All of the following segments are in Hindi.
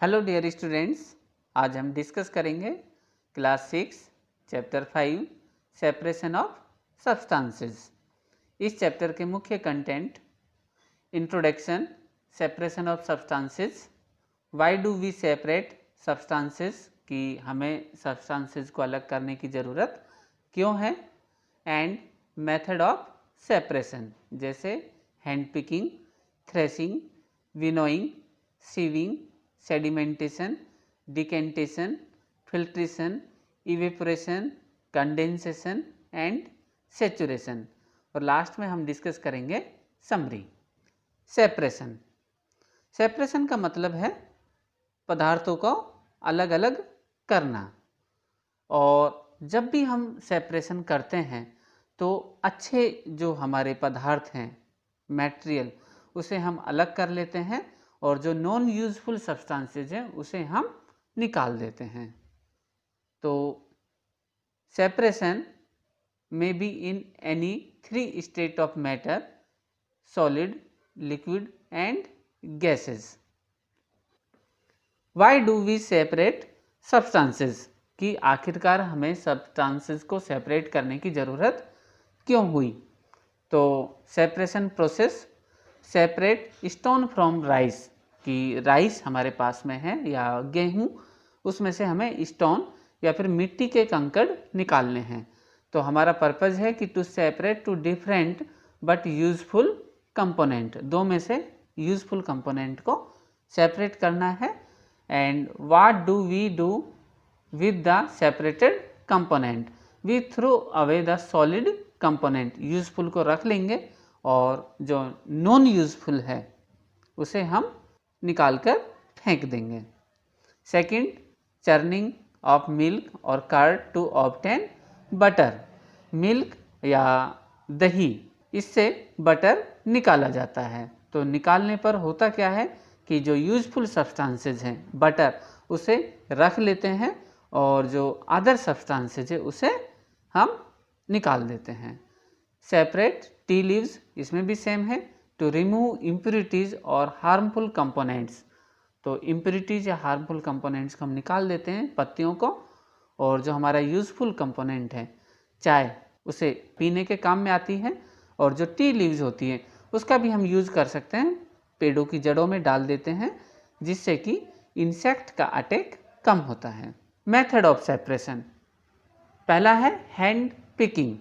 हेलो डियर स्टूडेंट्स, आज हम डिस्कस करेंगे class 6 chapter 5 separation of substances. इस चैप्टर के मुख्य content introduction, separation of substances, why do we separate substances कि हमें सब्सटेंसेस को अलग करने की ज़रूरत क्यों है, एंड मेथड ऑफ सेपरेशन जैसे hand picking, threshing, winnowing, sieving, sedimentation, decantation, filtration, evaporation, condensation and saturation. और लास्ट में हम डिस्कस करेंगे समरी। सेपरेशन। सेपरेशन का मतलब है पदार्थों को अलग अलग करना, और जब भी हम सेपरेशन करते हैं तो अच्छे जो हमारे पदार्थ हैं, मटेरियल, उसे हम अलग कर लेते हैं और जो नॉन यूजफुल सब्सटेंसेज हैं उसे हम निकाल देते हैं। तो separation may be in any 3 state of matter, solid, liquid and gases. Why do we separate substances कि आखिरकार हमें सब्सटेंसेज को सेपरेट करने की ज़रूरत क्यों हुई। तो separation process separate stone from rice कि राइस हमारे पास में है या गेहूं, उसमें से हमें स्टोन या फिर मिट्टी के कंकड़ निकालने हैं। तो हमारा पर्पज़ है कि to separate two different but useful component, दो में से यूजफुल कंपोनेंट को सेपरेट करना है। And what do we do with the separated component, we throw away the solid component, useful को रख लेंगे और जो नॉन यूजफुल है उसे हम निकाल कर फेंक देंगे। सेकंड, चर्निंग ऑफ मिल्क और curd to obtain butter. Milk या दही, इससे बटर निकाला जाता है। तो निकालने पर होता क्या है कि जो यूजफुल सब्सटेंसेज हैं बटर, उसे रख लेते हैं और जो अदर सब्सटेंसेज है उसे हम निकाल देते हैं। सेपरेट टी लीव्स, इसमें भी सेम है, टू रिमूव इम्प्यूरिटीज़ और हार्मफुल कंपोनेंट्स। तो इम्प्यूरिटीज़ या हार्मफुल कंपोनेंट्स को हम निकाल देते हैं पत्तियों को, और जो हमारा यूजफुल कंपोनेंट है चाय, उसे पीने के काम में आती है, और जो टी लीव्स होती है उसका भी हम यूज़ कर सकते हैं, पेड़ों की जड़ों में डाल देते हैं जिससे कि इंसेक्ट का अटैक कम होता है। मेथड ऑफ सेपरेशन, पहला है हैंड पिकिंग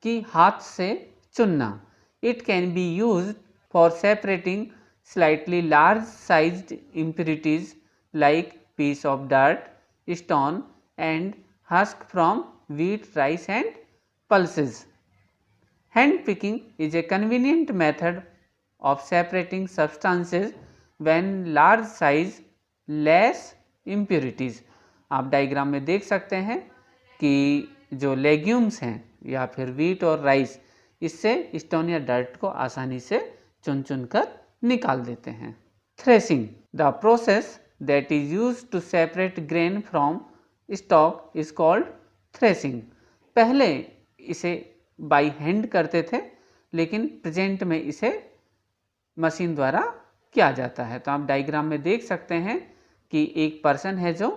कि हाथ से चुनना। It can be used for separating slightly large sized impurities like piece of dirt, stone and husk from wheat, rice and pulses. Hand picking is a convenient method of separating substances when large size less impurities. आप डायग्राम में देख सकते हैं कि जो लेग्यूम्स हैं या फिर वीट और राइस, इससे स्टोन या डर्ट को आसानी से चुन चुन कर निकाल देते हैं। Threshing, the process that is used to separate grain from stalk is called threshing. पहले इसे बाई हैंड करते थे, लेकिन प्रेजेंट में इसे मशीन द्वारा किया जाता है। तो आप डायग्राम में देख सकते हैं कि एक पर्सन है जो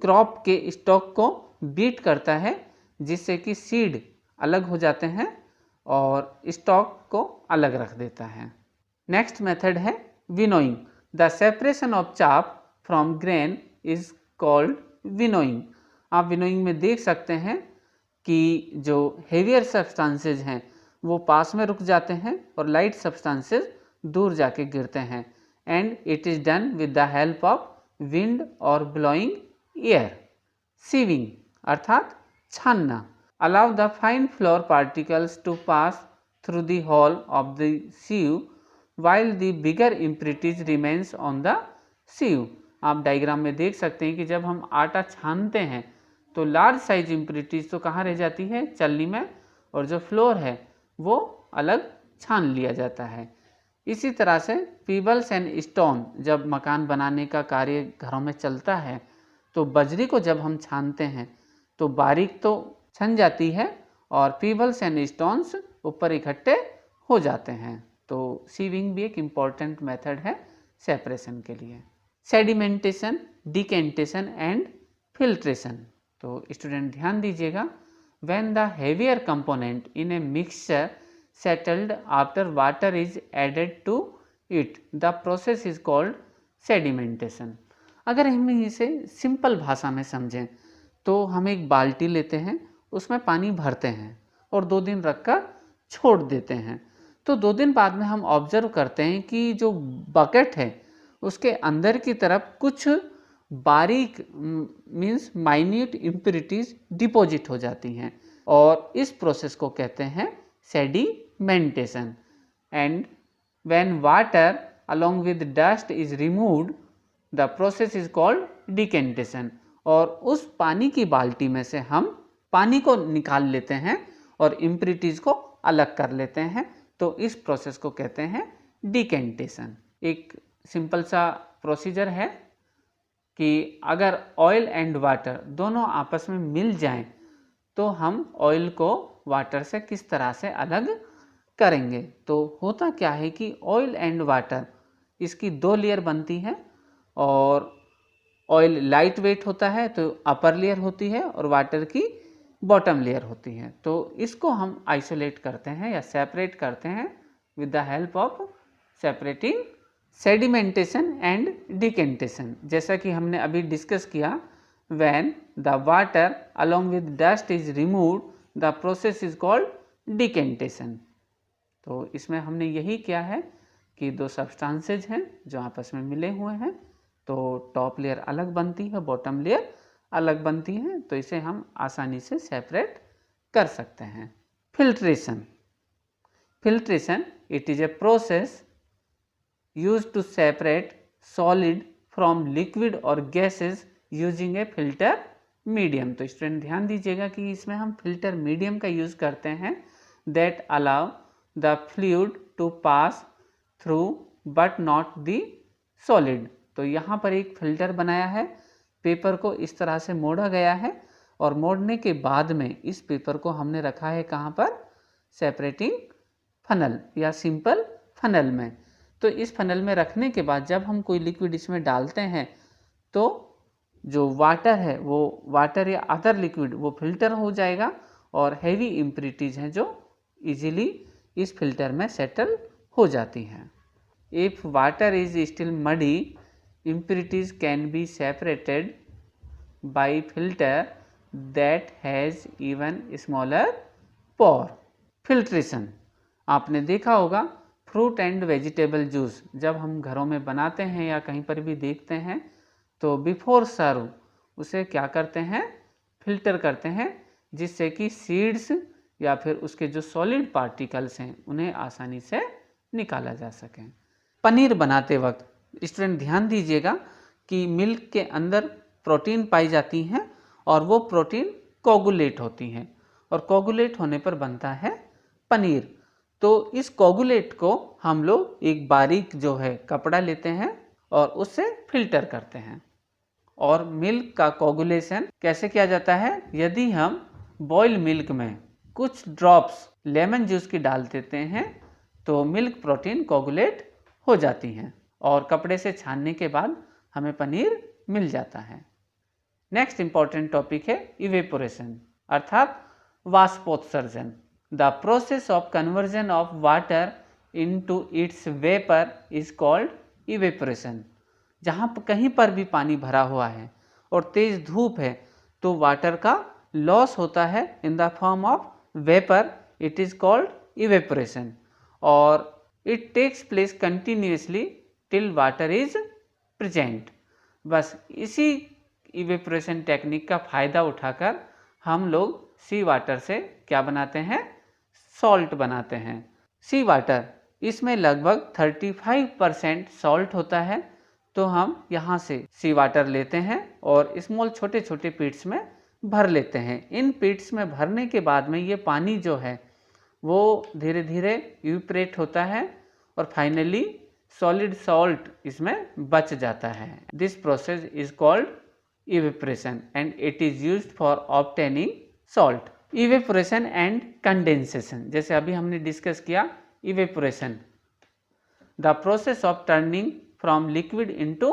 क्रॉप के स्टॉक को बीट करता है जिससे कि सीड अलग हो जाते हैं और स्टॉक को अलग रख देता है। नेक्स्ट मेथड है विनोइंग। द सेपरेशन ऑफ चाप from grain is called winnowing. आप विनोइंग में देख सकते हैं कि जो हेवियर सब्सटेंसेज हैं वो पास में रुक जाते हैं और लाइट सब्सटेंसेज दूर जाके गिरते हैं। And it is done with the help of wind और ब्लोइंग एयर। सीविंग अर्थात छानना, allow the fine flour particles to pass through the hole of the sieve while the bigger impurities remains on the sieve। आप डायग्राम में देख सकते हैं कि जब हम आटा छानते हैं तो लार्ज साइज इम्प्यूरिटीज तो कहाँ रह जाती है, चलनी में, और जो फ्लोर है वो अलग छान लिया जाता है। इसी तरह से पीबल्स एंड स्टोन, जब मकान बनाने का कार्य घरों में चलता है तो बजरी को जब हम छानते हैं तो बारीक तो छन जाती है और पीबल्स एंड स्टोन्स ऊपर इकट्ठे हो जाते हैं। तो सीविंग भी एक इम्पॉर्टेंट मेथड है सेपरेशन के लिए। Sedimentation, decantation and filtration. तो स्टूडेंट ध्यान दीजिएगा, when the heavier component in a mixture settled after water is added to it the process is called sedimentation. अगर हम इसे सिंपल भाषा में समझें तो हम एक बाल्टी लेते हैं, उसमें पानी भरते हैं और 2 दिन रखकर छोड़ देते हैं। तो 2 दिन बाद में हम ऑब्जर्व करते हैं कि जो बकेट है उसके अंदर की तरफ कुछ बारीक मीन्स माइन्यूट इम्प्योरिटीज डिपॉजिट हो जाती हैं और इस प्रोसेस को कहते हैं sedimentation. And when water along with dust is removed the process is called decantation। और उस पानी की बाल्टी में से हम पानी को निकाल लेते हैं और इम्प्योरिटीज को अलग कर लेते हैं, तो इस प्रोसेस को कहते हैं डिकेंटेशन। एक सिंपल सा प्रोसीजर है कि अगर ऑयल एंड वाटर दोनों आपस में मिल जाएं तो हम ऑयल को वाटर से किस तरह से अलग करेंगे। तो होता क्या है कि ऑयल एंड वाटर इसकी 2 लेयर बनती है और ऑयल लाइट वेट होता है तो अपर लेयर होती है और वाटर की बॉटम लेयर होती है। तो इसको हम आइसोलेट करते हैं या सेपरेट करते हैं with the help of separating sedimentation and decantation. जैसा कि हमने अभी डिस्कस किया, when the water along with dust is removed the process is called decantation. तो इसमें हमने यही किया है कि 2 सब्सटेंसेज हैं जो आपस में मिले हुए हैं, तो टॉप लेयर अलग बनती है, बॉटम लेयर अलग बनती है, तो इसे हम आसानी से सेपरेट कर सकते हैं। Filtration. Filtration it is a process used to separate solid from liquid और gases using a filter medium. तो स्टूडेंट ध्यान दीजिएगा कि इसमें हम फिल्टर मीडियम का यूज करते हैं that allow the fluid to pass through but not the solid. तो यहाँ पर एक फिल्टर बनाया है, पेपर को इस तरह से मोड़ा गया है और मोड़ने के बाद में इस पेपर को हमने रखा है कहाँ पर, सेपरेटिंग फनल या सिंपल फनल में। तो इस फनल में रखने के बाद जब हम कोई लिक्विड इसमें डालते हैं तो जो वाटर है वो वाटर या अदर लिक्विड वो फिल्टर हो जाएगा और हैवी इम्प्योरिटीज हैं जो इजीली इस फिल्टर में सेटल हो जाती हैं। If water is still muddy impurities can be separated by filter that has even smaller pore। Filtration आपने देखा होगा, फ्रूट एंड वेजिटेबल जूस जब हम घरों में बनाते हैं या कहीं पर भी देखते हैं तो बिफोर सर्व उसे क्या करते हैं, फिल्टर करते हैं, जिससे कि सीड्स या फिर उसके जो सॉलिड पार्टिकल्स हैं उन्हें आसानी से निकाला जा सके। पनीर बनाते वक्त स्टूडेंट ध्यान दीजिएगा कि मिल्क के अंदर प्रोटीन पाई जाती हैं और वो प्रोटीन कोगुलेट होती हैं और कोगुलेट होने पर बनता है पनीर। तो इस कोगुलेट को हम लोग एक बारीक जो है कपड़ा लेते हैं और उससे फिल्टर करते हैं। और मिल्क का कोगुलेशन कैसे किया जाता है, यदि हम बॉयल मिल्क में कुछ ड्रॉप्स लेमन जूस की डाल देते हैं तो मिल्क प्रोटीन कोगुलेट हो जाती हैं और कपड़े से छानने के बाद हमें पनीर मिल जाता है। नेक्स्ट इंपॉर्टेंट टॉपिक है इवेपोरेशन अर्थात वाष्पोत्सर्जन। The process of conversion of water into its vapour is called evaporation. जहाँ कहीं पर भी पानी भरा हुआ है और तेज धूप है तो वाटर का लॉस होता है in the form of vapour, it is called evaporation और it takes place continuously till water is present. बस इसी इवेपोरेशन टेक्निक का फ़ायदा उठाकर हम लोग सी वाटर से क्या बनाते हैं, सॉल्ट बनाते हैं। सी वाटर इसमें लगभग 35% सॉल्ट होता है, तो हम यहाँ से सी वाटर लेते हैं और स्मॉल छोटे छोटे पिट्स में भर लेते हैं। इन पिट्स में भरने के बाद में ये पानी जो है वो धीरे धीरे इवेपोरेट होता है और फाइनली सॉलिड सॉल्ट इसमें बच जाता है। This process is called evaporation and it is used for obtaining salt. Evaporation and condensation, जैसे अभी हमने डिस्कस किया evaporation, the process of turning from liquid into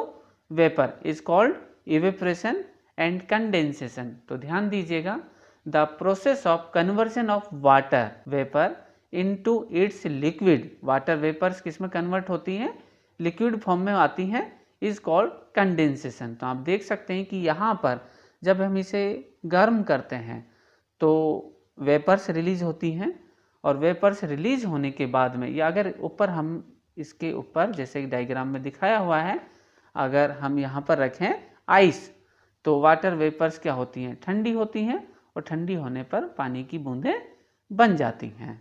vapour is called evaporation and condensation. तो ध्यान दीजिएगा, the process of conversion of water vapour into its liquid, water vapours किस में कन्वर्ट होती हैं, लिक्विड फॉर्म में आती हैं, इज कॉल्ड कंडेंसेशन। तो आप देख सकते हैं कि यहाँ पर जब हम इसे गर्म करते हैं तो वेपर्स रिलीज होती हैं, और वेपर्स रिलीज होने के बाद में, या अगर ऊपर हम इसके ऊपर जैसे डायग्राम में दिखाया हुआ है, अगर हम यहाँ पर रखें आइस, तो वाटर वेपर्स क्या होती हैं, ठंडी होती हैं, और ठंडी होने पर पानी की बूंदें बन जाती हैं।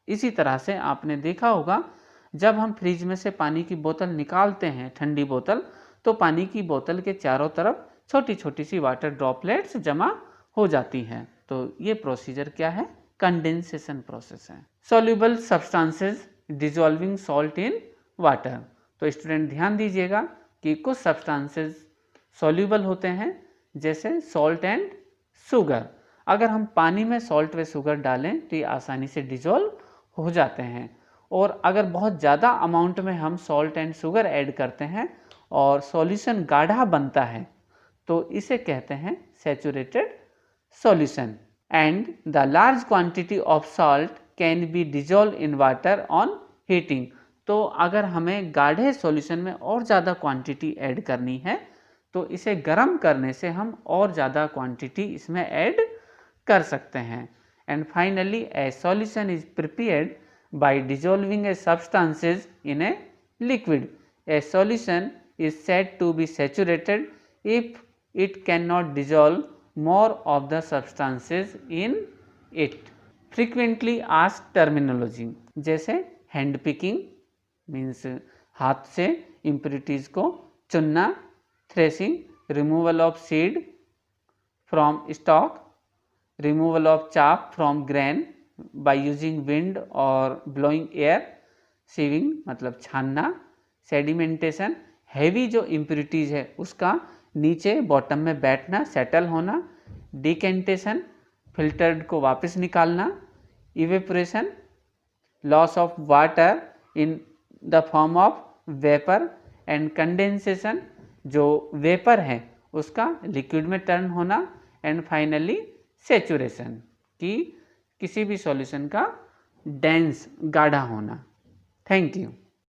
इसी तरह से आपने देखा होगा, जब हम फ्रिज में से पानी की बोतल निकालते हैं, ठंडी बोतल, तो पानी की बोतल के चारों तरफ छोटी छोटी सी वाटर ड्रॉपलेट्स जमा हो जाती हैं। तो ये प्रोसीजर क्या है, कंडेंसेशन प्रोसेस है। Soluble substances dissolving salt in water. तो स्टूडेंट ध्यान दीजिएगा कि कुछ सब्सटेंसेस सॉल्युबल होते हैं, जैसे सॉल्ट एंड शुगर। अगर हम पानी में सॉल्ट व शुगर डालें तो ये आसानी से डिजॉल्व हो जाते हैं, और अगर बहुत ज़्यादा अमाउंट में हम सॉल्ट एंड शुगर ऐड करते हैं और सॉल्यूशन गाढ़ा बनता है, तो इसे कहते हैं saturated solution. And the large quantity of salt can be dissolve in water on heating. तो अगर हमें गाढ़े सॉल्यूशन में और ज़्यादा क्वांटिटी ऐड करनी है, तो इसे गर्म करने से हम और ज़्यादा क्वांटिटी इसमें ऐड कर सकते हैं। And finally A solution is prepared by dissolving a substances in a liquid. A solution is said to be saturated if it cannot dissolve more of the substances in it. Frequently asked terminology जैसे hand picking means हाथ से impurities को चुनना, threshing removal of seed from stalk, removal of chaff from grain by using wind और blowing air, sieving मतलब छानना, सेडिमेंटेशन हैवी जो इम्प्यूरिटीज है उसका नीचे बॉटम में बैठना, सेटल होना, डिकेंटेशन फिल्टर्ड को वापस निकालना, evaporation loss of water in the form of vapour, and condensation जो वेपर है उसका लिक्विड में टर्न होना, एंड फाइनली सेचुरेशन की किसी भी सॉल्यूशन का डेंस गाढ़ा होना। Thank you.